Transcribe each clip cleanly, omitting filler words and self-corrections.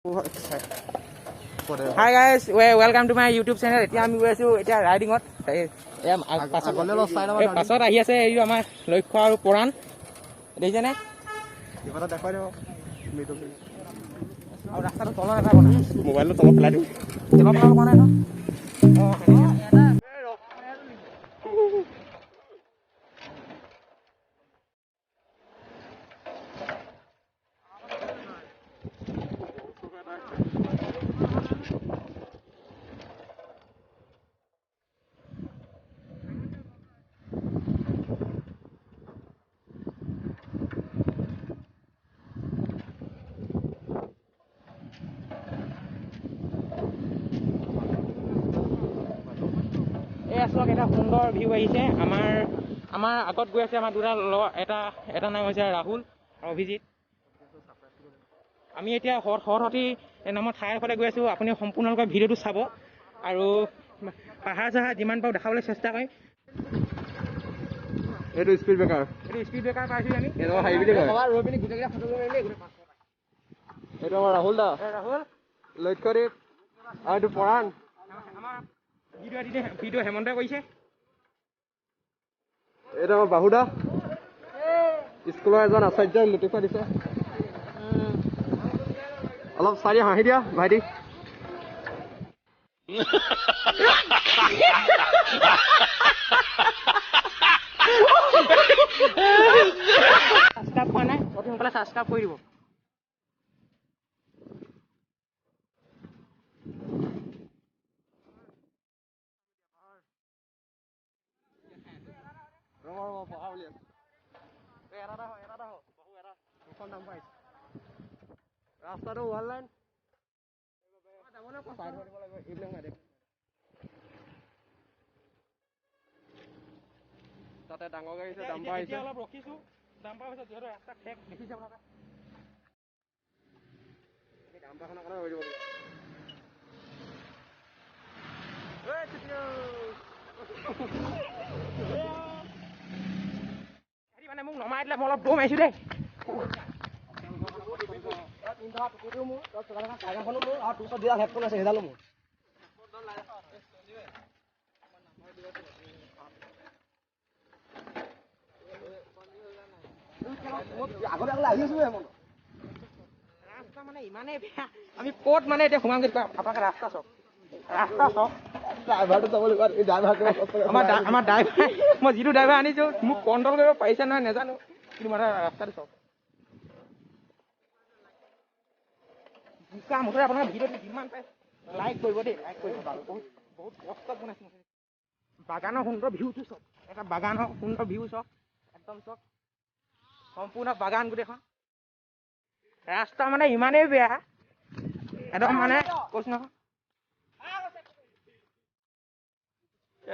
Hi guys, welcome to my YouTube channel. এতিয়া আমি গৈ আছো এতিয়া ৰাইডিঙত। পাছত আহি আছে এই আমাৰ লক্ষ্য আৰু পৰাণ দেখিছেনে? আৰু ৰাস্তাটো তলত এটা বনাই মোবাইলটো তলত পেলাই দিওঁ তলত পেলাব কোৱা নাই ন? এটা সুন্দৰ ভিউ আহিছে আমাৰ আগত গৈ আছে আমাৰ দুটা এটা নাম হৈছে ৰাহুল আৰু অভিজিত। আমি এতিয়া হৰহতি নামৰ ঠাইৰ ফালে গৈ আছোঁ। আপুনি সম্পূৰ্ণৰূপে ভিডিঅ'টো চাব আৰু পাহাৰ চাহাৰ যিমান পাৰোঁ দেখাবলৈ চেষ্টা কৰিম। এইটো স্পীড ব্ৰেকাৰ পাইছোঁ আমি এইটো আমাৰ ৰাহুল দা লক্ষ্যদীপ আৰু এইটো পৰাণ। আমাৰ ভিডিঅ' হেমন্তই কৰিছে। এইটো আমাৰ বাহুদা স্কুলৰ এজন আচাৰ্যই লুটিফা দিছে। অলপ চাৰি হাঁহি দিয়া ভাইটি। ছাবস্ক্ৰাইব কৰা নাই অতি সোনকালে ছাবস্ক্ৰাইব কৰি দিব। ৰাস্তাটো ৱাল লাইন তাতে ডাঙৰ গাড়ী আছে দাম্পাৰ আহিছে। অলপ ৰখিছো দাম্পাৰ হৈছে যিহেতু ৰাস্তা ঠেক দেখিছে আপোনালোকে। দাম্পাৰখনৰ কাৰণে ৰৈ দিব লাগিব। মানে মোক নমাই দিলে মই অলপ দৌৰ মাৰিছো দেই। ৰাস্তা মানে ইমানেই বেয়া আমি ক'ত মানে এতিয়া সোমাম আপোনালোকে ৰাস্তা চাওক ড্ৰাইভাৰটো চাব লাগিব। আমাৰ ড্ৰাইভাৰ মই যিটো ড্ৰাইভাৰ আনিছো মোক কণ্ট্ৰল কৰিব পাৰিছে নহয় নাজানো কিন্তু মানে ৰাস্তাটো চাওক মুঠতে আপোনাৰ ভিডিঅ'টো যিমান পায় লাইক কৰিব দেই লাইক কৰিব বহুত কষ্ট বনাইছে। বাগানৰ সুন্দৰ ভিউটো চাওক এটা বাগানৰ সুন্দৰ ভিউ চাওক একদম চাওক সম্পূৰ্ণ বাগান গোটেইখন। ৰাস্তা মানে ইমানেই বেয়া একদম মানে কৈছো নহয়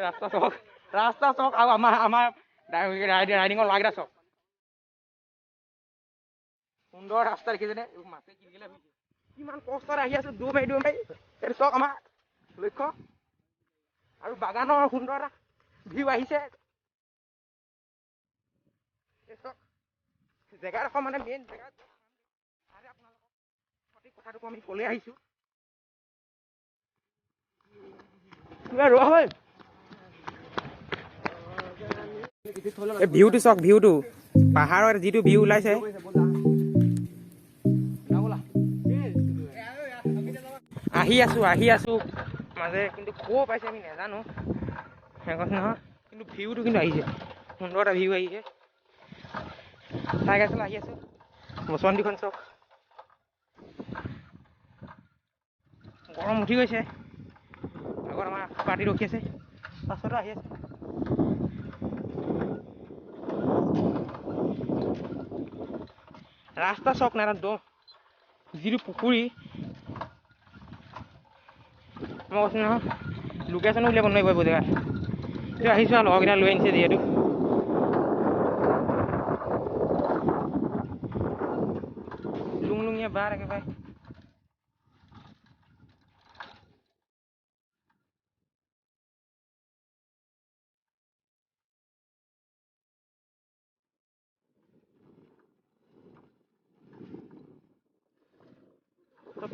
ৰাস্তা চাওক আৰু আমাৰ ৰাইডিঙৰ ল'ৰাকেইটা চাওক সুন্দৰ ৰাস্তা দেখিছেনে? মাছে কিলকিলাই হৈছে কিমান কষ্টত আহি আছো দৌৰ মাৰি এইটো চাওক আমাৰ লক্ষ্য আৰু বাগানৰ সুন্দৰ এটা ভিউ আহিছে। জেগাডোখৰ মানে মেইন জেগা আপোনালোকক সঠিক কথাটো আমি ক'লে আহিছো। ভিউটো চাওক ভিউটো পাহাৰৰ যিটো ভিউ ওলাইছে। আহি আছো মাজে কিন্তু ক'ৰ পাইছে আমি নাজানো কথা নহয় কিন্তু ভিউটো কিন্তু আহিছে সুন্দৰ এটা ভিউ আহিছে। চাই গাইছিল আহি আছো মচন্দিখন চাওক গৰম উঠি গৈছে। আগত আমাৰ পাৰ্টি ৰখি আছে পাছতো আহি আছে। ৰাস্তা চাওক না যিটো পুখুৰী মই কৈছো নহয় লোকেশ্যনো উলিয়াব নোৱাৰিব এইবোৰ জেগাত। এতিয়া আহিছো আৰু লগৰকেইটা লৈ আনিছে যিহেতু লুংলুঙীয়া বাৰ একেবাৰে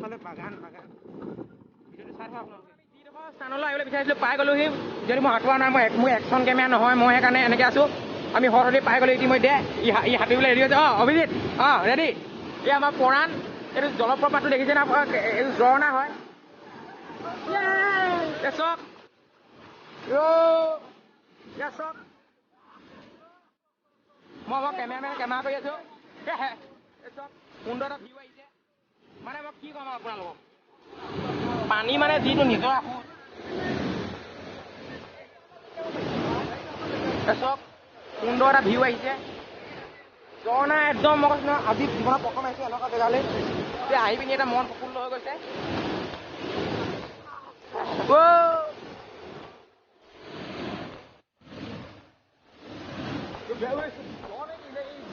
চাৰিওফালে বাগান বাগান ভিডিঅ'টো চাই থাকক আপোনালোকে যিডোখৰ স্থানলৈ আহিবলৈ বিচাৰিছিলোঁ পাই গ'লোহি যদি মই আঁঠুৱা নাই মোৰ একশ্যন কেমেৰা নহয় মই সেইকাৰণে এনেকৈ আছোঁ আমি সৰহতে পাই গ'লো ইতিমধ্যে ই সাঁতুৰিবলৈ ৰেডি হৈছে অভিজিত ৰেডি এই আমাৰ পৰাণ এইটো জলপ্ৰপাতটো দেখিছে না এইটো ঝৰ্ণা হয় চাওক চাওক মই কেমেৰা কৰি আছোঁ চাওক সুন্দৰ এটা ভিউ আহিছে মানে মই কি ক'ম আপোনালোকক পানী মানে যিটো নিজৰ চাওক সুন্দৰ এটা ভিউ আহিছে ঝৰ্ণা একদম মই কৈছোঁ আজি জীৱনত প্ৰথম আহিছে এনেকুৱা জেগালৈ যে আহি পিনি এটা মন প্ৰফুল্ল হৈ গৈছে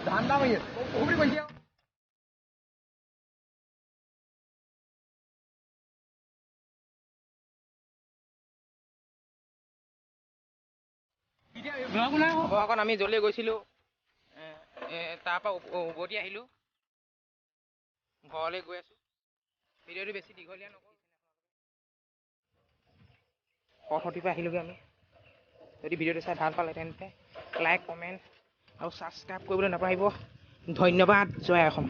ধান্দা মাৰি আছে বুলি কৈছে অকণ আমি জল্দি গৈছিলোঁ তাৰপৰা উভতি আহিলোঁ ঘৰলৈ গৈ আছোঁ ভিডিঅ'টো বেছি দীঘলীয়া নকৰোঁ সঠিৰ পৰা আহিলোগৈ আমি যদি ভিডিঅ'টো চাই ভাল পালে তেন্তে লাইক কমেণ্ট আৰু ছাবস্ক্ৰাইব কৰিবলৈ নাপাহৰিব ধন্যবাদ জয় অসম